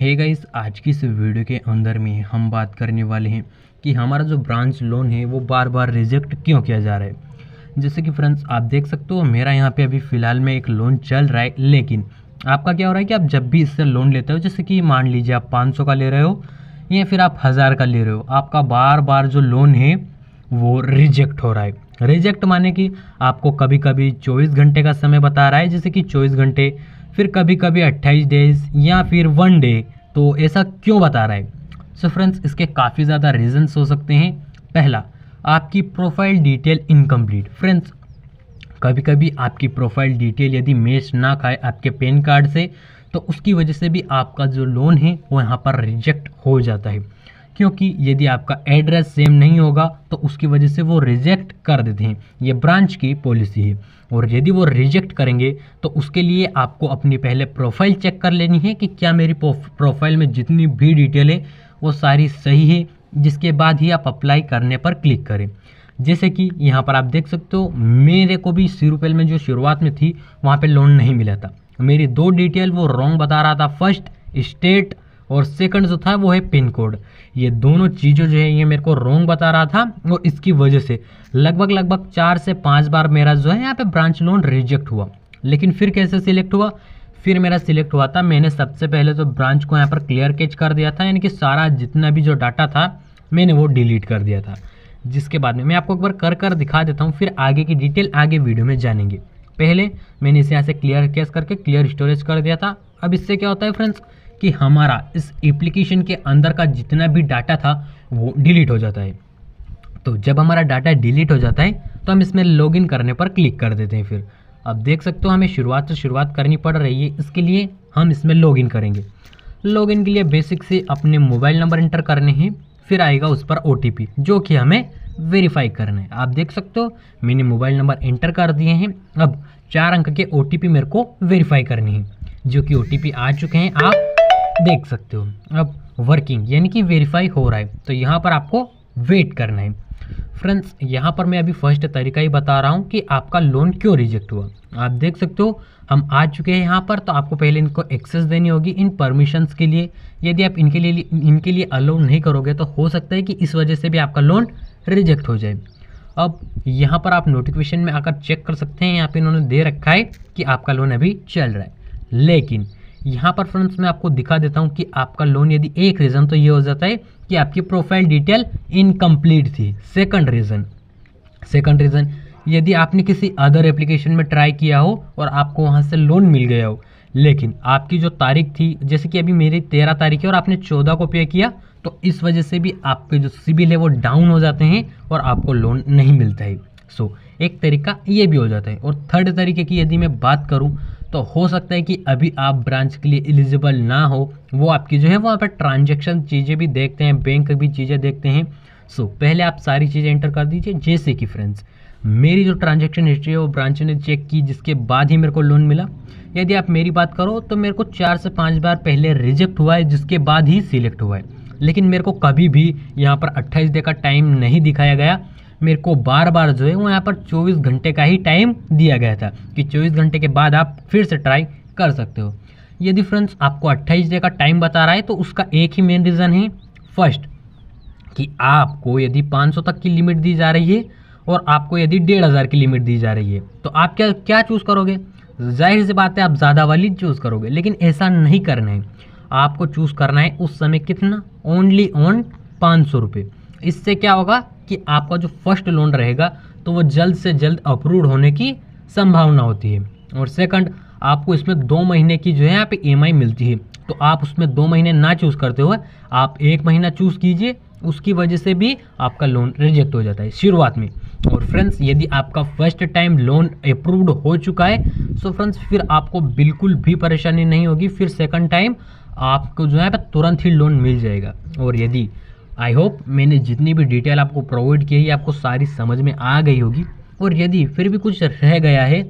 Hey guys, आज की इस वीडियो के अंदर में हम बात करने वाले हैं कि हमारा जो ब्रांच लोन है वो बार बार रिजेक्ट क्यों किया जा रहा है। जैसे कि फ्रेंड्स आप देख सकते हो मेरा यहाँ पे अभी फ़िलहाल में एक लोन चल रहा है, लेकिन आपका क्या हो रहा है कि आप जब भी इससे लोन लेते हो, जैसे कि मान लीजिए आप 500 का ले रहे हो या फिर आप 1000 का ले रहे हो, आपका बार बार जो लोन है वो रिजेक्ट हो रहा है। रिजेक्ट माने कि आपको कभी कभी 24 घंटे का समय बता रहा है, जैसे कि 24 घंटे, फिर कभी कभी 28 डेज या फिर 1 डे। तो ऐसा क्यों बता रहा है? सो फ्रेंड्स, इसके काफ़ी ज़्यादा रीजंस हो सकते हैं। पहला, आपकी प्रोफाइल डिटेल इनकम्प्लीट। फ्रेंड्स, कभी कभी आपकी प्रोफाइल डिटेल यदि मैच ना खाए आपके पैन कार्ड से, तो उसकी वजह से भी आपका जो लोन है वो यहाँ पर रिजेक्ट हो जाता है, क्योंकि यदि आपका एड्रेस सेम नहीं होगा तो उसकी वजह से वो रिजेक्ट कर देते हैं। ये ब्रांच की पॉलिसी है, और यदि वो रिजेक्ट करेंगे तो उसके लिए आपको अपनी पहले प्रोफाइल चेक कर लेनी है कि क्या मेरी प्रोफाइल में जितनी भी डिटेल है वो सारी सही है, जिसके बाद ही आप अप्लाई करने पर क्लिक करें। जैसे कि यहाँ पर आप देख सकते हो मेरे को भी सीरूपेल में जो शुरुआत में थी वहाँ पे लोन नहीं मिला था। मेरी 2 डिटेल वो रॉन्ग बता रहा था, फर्स्ट स्टेट और सेकंड जो था वो है पिन कोड। ये दोनों चीज़ें जो है ये मेरे को रॉन्ग बता रहा था, और इसकी वजह से लगभग 4 से 5 बार मेरा जो है यहाँ पे ब्रांच लोन रिजेक्ट हुआ। लेकिन फिर कैसे सिलेक्ट हुआ? फिर मेरा सिलेक्ट हुआ था, मैंने सबसे पहले तो ब्रांच को यहाँ पर क्लियर कैच कर दिया था, यानी कि सारा जितना भी जो डाटा था मैंने वो डिलीट कर दिया था। जिसके बाद में मैं आपको एक बार कर दिखा देता हूँ, फिर आगे की डिटेल आगे वीडियो में जानेंगे। पहले मैंने इसे यहाँ से क्लियर कैच करके क्लियर स्टोरेज कर दिया था। अब इससे क्या होता है फ्रेंड्स कि हमारा इस एप्लीकेशन के अंदर का जितना भी डाटा था वो डिलीट हो जाता है। तो जब हमारा डाटा डिलीट हो जाता है तो हम इसमें लॉगिन करने पर क्लिक कर देते हैं। फिर अब देख सकते हो हमें शुरुआत से शुरुआत करनी पड़ रही है। इसके लिए हम इसमें लॉगिन करेंगे। लॉगिन के लिए बेसिक से अपने मोबाइल नंबर एंटर करने हैं, फिर आएगा उस पर OTP जो कि हमें वेरीफाई करना है। आप देख सकते हो मैंने मोबाइल नंबर एंटर कर दिए हैं। अब 4 अंक के OTP मेरे को वेरीफाई करनी है, जो कि OTP आ चुके हैं, आप देख सकते हो। अब वर्किंग यानी कि वेरीफाई हो रहा है, तो यहाँ पर आपको वेट करना है। फ्रेंड्स, यहाँ पर मैं अभी फर्स्ट तरीका ही बता रहा हूँ कि आपका लोन क्यों रिजेक्ट हुआ। आप देख सकते हो हम आ चुके हैं यहाँ पर, तो आपको पहले इनको एक्सेस देनी होगी इन परमिशंस के लिए। यदि आप इनके लिए अलाउ नहीं करोगे तो हो सकता है कि इस वजह से भी आपका लोन रिजेक्ट हो जाए। अब यहाँ पर आप नोटिफिकेशन में आकर चेक कर सकते हैं, यहाँ पे इन्होंने दे रखा है कि आपका लोन अभी चल रहा है। लेकिन यहाँ पर फ्रेंड्स मैं आपको दिखा देता हूँ कि आपका लोन यदि एक रीज़न तो ये हो जाता है कि आपकी प्रोफाइल डिटेल इनकम्प्लीट थी। सेकंड रीज़न यदि आपने किसी अदर एप्लीकेशन में ट्राई किया हो और आपको वहाँ से लोन मिल गया हो, लेकिन आपकी जो तारीख थी, जैसे कि अभी मेरी 13 तारीख है और आपने 14 को पे किया, तो इस वजह से भी आपके जो सिबिल है वो डाउन हो जाते हैं और आपको लोन नहीं मिलता है। सो एक तरीका ये भी हो जाता है। और थर्ड तरीके की यदि मैं बात करूँ तो हो सकता है कि अभी आप ब्रांच के लिए एलिजिबल ना हो, वो आपकी जो है वहाँ पर ट्रांजैक्शन चीज़ें भी देखते हैं, बैंक भी चीज़ें देखते हैं। सो पहले आप सारी चीज़ें एंटर कर दीजिए। जैसे कि फ्रेंड्स मेरी जो ट्रांजैक्शन हिस्ट्री है वो ब्रांच ने चेक की, जिसके बाद ही मेरे को लोन मिला। यदि आप मेरी बात करो तो मेरे को 4 से 5 बार पहले रिजेक्ट हुआ है, जिसके बाद ही सिलेक्ट हुआ है। लेकिन मेरे को कभी भी यहाँ पर 28 डे का टाइम नहीं दिखाया गया। मेरे को बार बार जो है वो यहाँ पर 24 घंटे का ही टाइम दिया गया था कि 24 घंटे के बाद आप फिर से ट्राई कर सकते हो। यदि फ्रेंड्स आपको 28 डे का टाइम बता रहा है तो उसका एक ही मेन रीज़न है, फर्स्ट कि आपको यदि 500 तक की लिमिट दी जा रही है और आपको यदि 1500 की लिमिट दी जा रही है, तो आप क्या चूज़ करोगे? जाहिर सी बात है आप ज़्यादा वाली चूज़ करोगे, लेकिन ऐसा नहीं करना है। आपको चूज़ करना है उस समय कितना, ओनली ऑन 500 रुपये। इससे क्या होगा कि आपका जो फर्स्ट लोन रहेगा तो वो जल्द से जल्द अप्रूव होने की संभावना होती है। और सेकंड, आपको इसमें 2 महीने की जो है यहाँ पे EMI मिलती है, तो आप उसमें 2 महीने ना चूज़ करते हुए आप 1 महीना चूज़ कीजिए, उसकी वजह से भी आपका लोन रिजेक्ट हो जाता है शुरुआत में। और फ्रेंड्स यदि आपका फर्स्ट टाइम लोन अप्रूव्ड हो चुका है सो फ्रेंड्स फिर आपको बिल्कुल भी परेशानी नहीं होगी, फिर सेकंड टाइम आपको जो है तुरंत ही लोन मिल जाएगा। और यदि आई होप मैंने जितनी भी डिटेल आपको प्रोवाइड की है आपको सारी समझ में आ गई होगी, और यदि फिर भी कुछ रह गया है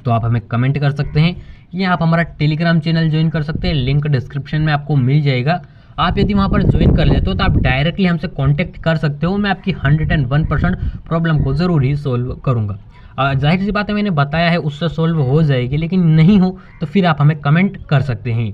तो आप हमें कमेंट कर सकते हैं, या आप हमारा टेलीग्राम चैनल ज्वाइन कर सकते हैं, लिंक डिस्क्रिप्शन में आपको मिल जाएगा। आप यदि वहाँ पर ज्वाइन कर लेते हो तो आप डायरेक्टली हमसे कांटेक्ट कर सकते हो, मैं आपकी 101% प्रॉब्लम को ज़रूर ही सोल्व करूँगा। जाहिर सी बात है मैंने बताया है उससे सोल्व हो जाएगी, लेकिन नहीं हो तो फिर आप हमें कमेंट कर सकते हैं।